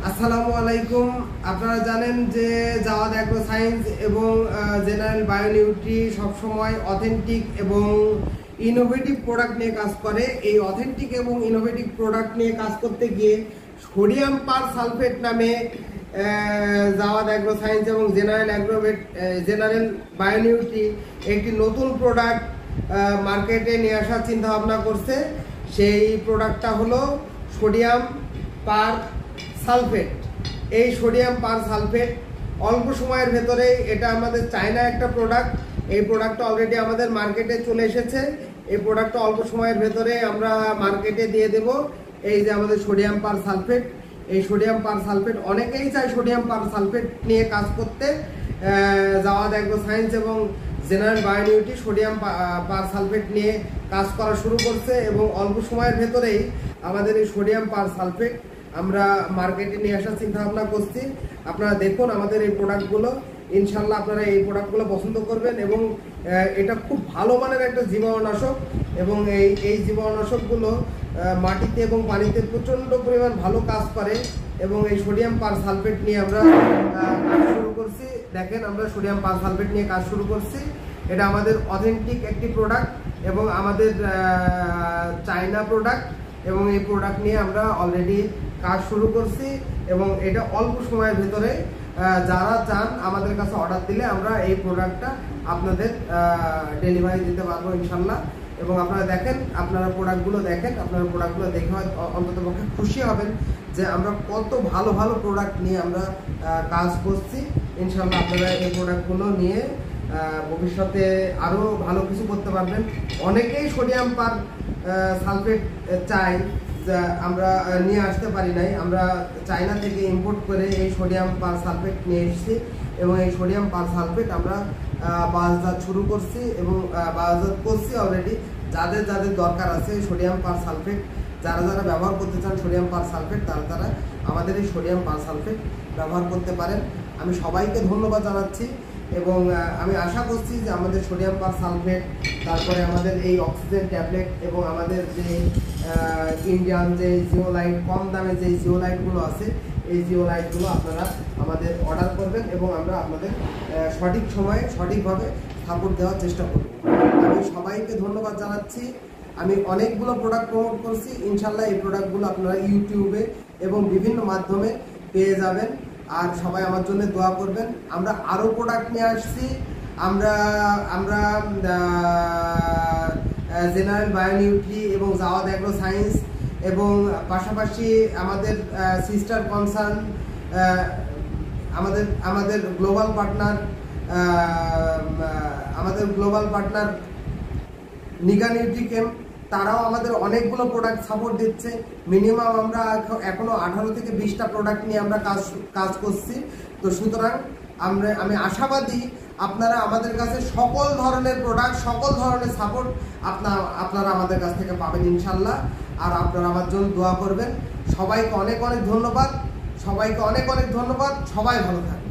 আসসালামু আলাইকুম। আপনারা জানেন যে জাওয়াদ অ্যাগ্রো সায়েন্স এবং জেনারেল বায়োনিউট্রি সবসময় অথেন্টিক এবং ইনোভেটিভ প্রোডাক্ট নিয়ে কাজ করে। এই অথেন্টিক এবং ইনোভেটিভ প্রোডাক্ট নিয়ে কাজ করতে গিয়ে সোডিয়াম পার সালফেট নামে জাওয়াদ অ্যাগ্রো সায়েন্স এবং জেনারেল বায়োনিউট্রি একটি নতুন প্রোডাক্ট মার্কেটে নিয়ে আসার চিন্তা ভাবনা করছে। সেই প্রোডাক্টটা হলো সোডিয়াম পার সালফেট। এই সোডিয়াম পার সালফেট অল্প সময়ের ভেতরে, এটা আমাদের চায়না একটা প্রোডাক্ট। এই প্রোডাক্টটা অলরেডি আমাদের মার্কেটে চলে এসেছে। এই প্রোডাক্টটা অল্প সময়ের ভেতরে আমরা মার্কেটে দিয়ে দেব। এই যে আমাদের সোডিয়াম পার সালফেট, এই সোডিয়াম পার সালফেট অনেকেই চায় সোডিয়াম পার সালফেট নিয়ে কাজ করতে। জাওয়াদ অ্যাগ্রো সায়েন্স এবং জেনারেল বায়োনিউট্রি সোডিয়াম পার সালফেট নিয়ে কাজ করা শুরু করছে এবং অল্প সময়ের ভেতরেই আমাদের এই সোডিয়াম পার সালফেট আমরা মার্কেটে নিয়ে আসার চিন্তা ভাবনা করছি। আপনারা দেখুন আমাদের এই প্রোডাক্টগুলো, ইনশাল্লাহ আপনারা এই প্রোডাক্টগুলো পছন্দ করবেন এবং এটা খুব ভালো মানের একটা জীবাণুনাশক এবং এই জীবাণুনাশকগুলো মাটিতে এবং পানিতে প্রচণ্ড পরিমাণ ভালো কাজ করে এবং এই সোডিয়াম পার সালফেট নিয়ে আমরা কাজ শুরু করছি। দেখেন, আমরা সোডিয়াম পার সালফেট নিয়ে কাজ শুরু করছি। এটা আমাদের অথেন্টিক একটি প্রোডাক্ট এবং আমাদের চায়না প্রোডাক্ট, এবং এই প্রোডাক্ট নিয়ে আমরা অলরেডি কাজ শুরু করছি এবং এটা অল্প সময়ের ভেতরে যারা চান আমাদের কাছে অর্ডার দিলে আমরা এই প্রোডাক্টটা আপনাদের ডেলিভারি দিতে পারবো ইনশাল্লাহ। এবং আপনারা দেখেন, আপনারা প্রোডাক্টগুলো দেখেন, আপনারা প্রোডাক্টগুলো দেখে অন্তত পক্ষে খুশি হবেন যে আমরা কত ভালো ভালো প্রোডাক্ট নিয়ে আমরা কাজ করছি। ইনশাল্লাহ আপনারা এই প্রোডাক্টগুলো নিয়ে ভবিষ্যতে আরও ভালো কিছু করতে পারবেন। অনেকেই সোডিয়াম পার সালফেট চাই, আমরা নিয়ে আসতে পারি নাই। আমরা চায়না থেকে ইম্পোর্ট করে এই সোডিয়াম পার সালফেট নিয়ে এসেছি এবং এই সোডিয়াম পার সালফেট আমরা বাজারজাত শুরু করছি এবং বাজারজাত করছি অলরেডি। যাদের যাদের দরকার আছে সোডিয়াম পার সালফেট, যারা যারা ব্যবহার করতে চান সোডিয়াম পার সালফেট, তারা আমাদের এই সোডিয়াম পার সালফেট ব্যবহার করতে পারেন। আমি সবাইকে ধন্যবাদ জানাচ্ছি এবং আমি আশা করছি যে আমাদের সোডিয়াম পার সালফেট, তারপরে আমাদের এই অক্সিজেন ট্যাবলেট এবং আমাদের যে ইন্ডিয়ান যে জিওলাইট, কম দামে যে জিওলাইটগুলো আছে, এই জিওলাইটগুলো আপনারা আমাদের অর্ডার করবেন এবং আমরা আপনাদের সঠিক সময়ে সঠিকভাবে সাপোর্ট দেওয়ার চেষ্টা করব। আমি সবাইকে ধন্যবাদ জানাচ্ছি। আমি অনেকগুলো প্রোডাক্ট প্রমোট করছি, ইনশাল্লাহ এই প্রোডাক্টগুলো আপনারা ইউটিউবে এবং বিভিন্ন মাধ্যমে পেয়ে যাবেন। আর সবাই আমার জন্য দোয়া করবেন। আমরা আরও প্রোডাক্ট নিয়ে আসছি। আমরা জেনারেল বায়োনিউট্রি এবং জাওয়াদ অ্যাগ্রো সায়েন্স এবং পাশাপাশি আমাদের সিস্টার কনসার্ন, আমাদের গ্লোবাল পার্টনার নিগা নিউট্রিকেম, তারাও আমাদের অনেকগুলো প্রোডাক্ট সাপোর্ট দিচ্ছে। মিনিমাম আমরা এখনো 18 থেকে 20টা প্রোডাক্ট নিয়ে আমরা কাজ করছি। তো সুতরাং আমি আশাবাদী আপনারা আমাদের কাছে সকল ধরনের প্রোডাক্ট, সকল ধরনের সাপোর্ট আপনারা আমাদের কাছ থেকে পাবেন ইনশাল্লাহ। আর আপনারা আমার জন্য দোয়া করবেন। সবাইকে অনেক অনেক ধন্যবাদ। সবাই ভালো থাকবেন।